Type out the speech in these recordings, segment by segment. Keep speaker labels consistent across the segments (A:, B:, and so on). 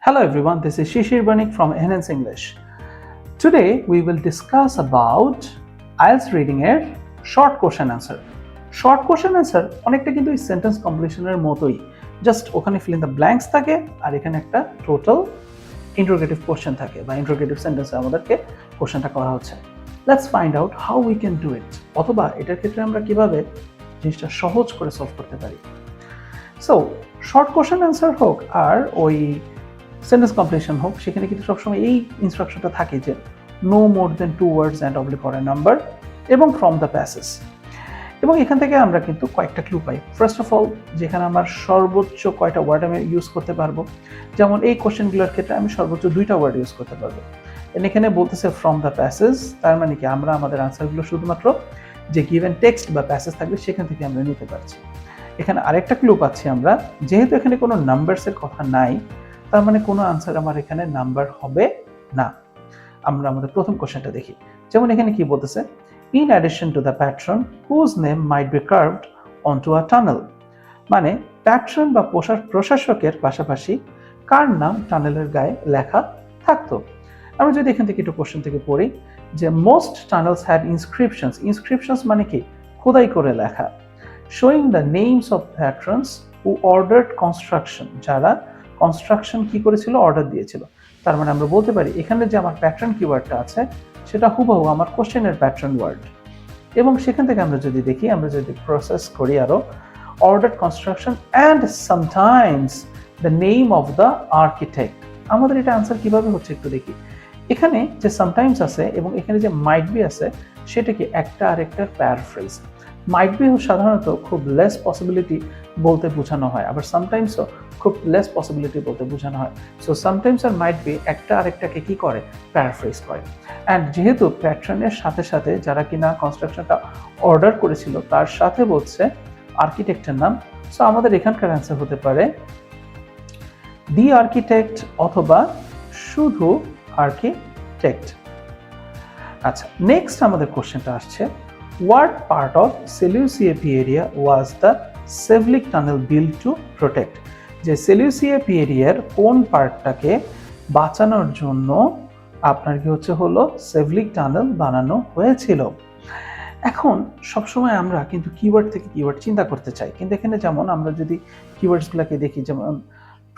A: Hello everyone, this is Shishir Banik from Enhance English. Today we will discuss about IELTS reading এর short question answer. Short question answer অনেকটা কিন্তু এই sentence completion এর মতোই, just ওখানে fill in the blanks থাকে আর এখানে একটা total interrogative question থাকে বা interrogative sentence আমাদেরকে কোশ্চেনটা করা হচ্ছে। Let's find out how we can do it, অথবা এটার ক্ষেত্রে আমরা কিভাবে জিনিসটা সহজ করে সলভ করতে পারি। সো শর্ট কোশ্চেন অ্যান্সার হোক আর ওই সেন্টেন্স কমপ্লিশন হোক, সেখানে কিন্তু সবসময় এই ইনস্ট্রাকশনটা থাকে যে no more than 2 words and oblique or a number এবং ফ্রম দ্য প্যাসেজ। এবং এখান থেকে আমরা কিন্তু কয়েকটা ক্লু পাই। ফার্স্ট অফ অল, যেখানে আমার সর্বোচ্চ কয়টা ওয়ার্ড আমি ইউজ করতে পারবো, যেমন এই কোশ্চেনগুলোর ক্ষেত্রে আমি সর্বোচ্চ 2টা ওয়ার্ড ইউজ করতে পারবো। এখানে বলতেছে ফ্রম দ্য প্যাসেজ, তার মানে কি আমরা আমাদের আনসারগুলো শুধুমাত্র যে গিভেন টেক্সট বা প্যাসেজ থাকবে সেখান থেকে আমরা নিতে পারছি। এখানে আরেকটা ক্লু পাচ্ছি আমরা, যেহেতু এখানে কোনো নাম্বারসের কথা নাই, তার মানে কোনো আনসার আমার এখানে নাম্বার হবে না। আমরা আমাদের প্রথম কোশ্চেনটা দেখি। যেমন এখানে কি বলতেছে, in addition to the patron whose name might be carved onto a tunnel. মানে প্যাট্রন বা প্রশাসকের পাশাপাশি কার নাম টানেলের গায়ে লেখা থাকতো। আমরা যদি এখান থেকে একটু কোশ্চেন থেকে পড়ি যে most tunnels had inscriptions. Inscriptions মানে কি? খোদাই করে লেখা। Showing the names of patrons who ordered construction, যারা কনস্ট্রাকশন কি করেছিল, অর্ডার দিয়েছিল। তার মানে আমরা বলতে পারি এখানে যে আমার প্যাটার্ন কিওয়ার্ডটা আছে সেটা হুবহু আমার কোশ্চেনের প্যাটার্ন ওয়ার্ড। এবং সেখান থেকে আমরা যদি দেখি, আমরা যদি প্রসেস করি আরো, ordered construction and sometimes the name of the architect. আমাদের এটা আনসার কিভাবে হচ্ছে একটু দেখি। এখানে যে সামটাইমস আছে এবং এখানে যে মাইট বি আছে, সেটা কি একটা আরেকটার প্যারাফ্রেজ। মাইট বি সাধারণত খুব লেস পসিবিলিটি বলতে বোঝানো হয়, আবার সামটাইমসও খুব লেস পসিবিলিটি বলতে বোঝানো হয়। সো সামটাইমস আর মাইট বি একটা আরেকটাকে কি করে, প্যারাফ্রেজ করে। অ্যান্ড যেহেতু প্যাট্রনের সাথে সাথে যারা কিনা কনস্ট্রাকশনটা অর্ডার করেছিল তার সাথে বলছে আর্কিটেক্টের নাম, সো আমাদের এখানকার অ্যান্সার হতে পারে দি আর্কিটেক্ট অথবা শুধু আর্কিটেক্ট। আচ্ছা, নেক্সট আমাদের কোশ্চেনটা আসছে, what part of Seleucia area was the Sevlik tunnel built to protect? যে সেলিউসিয়া এরিয়ার কোন পার্টটাকে বাঁচানোর জন্য আপনার কি হলো সেভলিক টানেল বানানো হয়েছিল। এখন সবসময় আমরা কিন্তু কিওয়ার্ড থেকে কিওয়ার্ড চিন্তা করতে চাই, কিন্তু এখানে যেমন আমরা যদি কিওয়ার্ডসগুলোকে দেখি, যেমন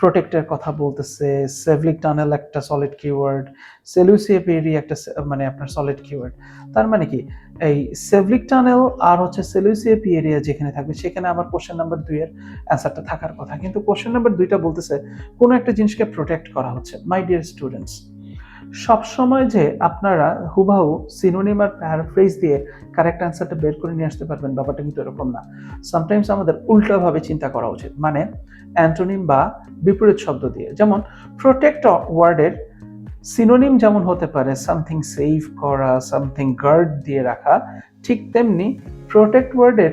A: প্রোটেক্টের কথা বলতেছে, সেভলিক টানেল একটা সলিড কিওয়ার্ড, সেলিউসিয়া এরিয়া একটা মানে আপনার সলিড কিওয়ার্ড। তার মানে কি এই সেভলিক টানেল আর সেলিউসিয়া এরিয়া যেখানে থাকবে সেখানে আবার কোশ্চেন নাম্বার 2 এর অ্যান্সারটা থাকার কথা, কিন্তু কোশ্চেন নাম্বার 2টা বলতেছে কোনো একটা জিনিসকে প্রোটেক্ট করা হচ্ছে। মাই ডিয়ার স্টুডেন্টস, সবসময় যে আপনারা হুবহু সিনোনিম আর প্যারাফ্রেজ দিয়ে কারেক্ট অ্যান্সারটা বের করে নিয়ে আসতে পারবেন, ব্যাপারটা কিন্তু এরকম না। সামটাইমস আমাদের উল্টাভাবে চিন্তা করা উচিত, মানে অ্যান্টোনিম বা বিপরীত শব্দ দিয়ে। যেমন প্রোটেক্ট ওয়ার্ডের সিনোনিম যেমন হতে পারে সামথিং সেভ করা, সামথিং গার্ড দিয়ে রাখা, ঠিক তেমনি প্রোটেক্ট ওয়ার্ডের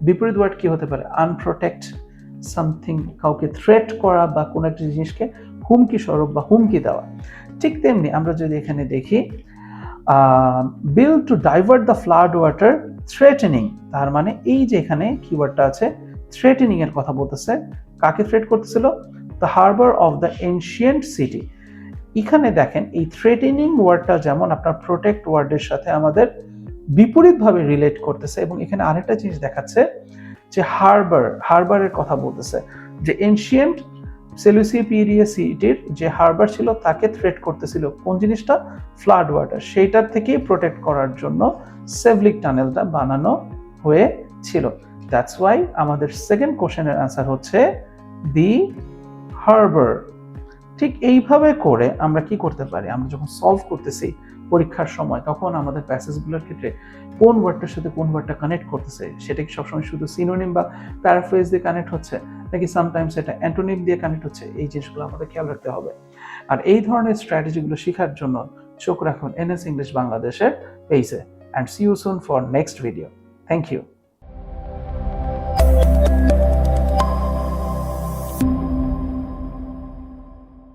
A: বিপরীত ওয়ার্ড কি হতে পারে, আনপ্রোটেক্ট, সামথিং কাউকে থ্রেট করা বা কোনো একটা জিনিসকে হুমকি স্বরূপ বা হুমকি দেওয়া। ঠিক তেমনি আমরা যদি এখানে দেখি bill to divert the flood water threatening, তার মানে এই যে এখানে কিওয়ার্ডটা আছে থ্রেটেনিং এর কথা বলতেছে। কাকে থ্রেট করতেছিল? The harbour of the ancient city. এখানে দেখেন এই থ্রেটেনিং ওয়ার্ডটা যেমন আপনার প্রোটেক্ট ওয়ার্ডের সাথে আমাদের বিপরীতভাবে রিলেট করতেছে, এবং এখানে আরেকটা জিনিস দেখাচ্ছে যে হারবারের কথা বলতেছে, যে এনশিয়েন্ট সেলুসিয়া এরিয়া সিটির যে হারবার ছিল তাকে থ্রেট করতেছিল কোন জিনিসটা, ফ্লাড ওয়াটার, সেইটার থেকেই প্রোটেক্ট করার জন্য সেভলিক টানেলটা বানানো হয়েছিল। দ্যাটস ওয়াই আমাদের সেকেন্ড কোশ্চেনের অ্যান্সার হচ্ছে দি হারবার। ঠিক এইভাবে করে আমরা কি করতে পারি, আমরা যখন সলভ করতেছি পরীক্ষার সময়, তখন আমাদের প্যাসেজগুলোর ক্ষেত্রে কোন ওয়ার্ডটার সাথে কোন ওয়ার্ডটা কানেক্ট করতেছে, সেটা কি সবসময় শুধু সিনোনিম বা প্যারাফ্রেজ দিয়ে কানেক্ট হচ্ছে, নাকি সামটাইমস এটা অ্যান্টোনিম দিয়ে কানেক্ট হচ্ছে, এই জিনিসগুলো আমাদের খেয়াল রাখতে হবে। আর এই ধরনের স্ট্র্যাটেজিগুলো শেখার জন্য চোখ রাখুন এনএস ইংলিশ বাংলাদেশের পেজে। And see you soon for next video. Thank you.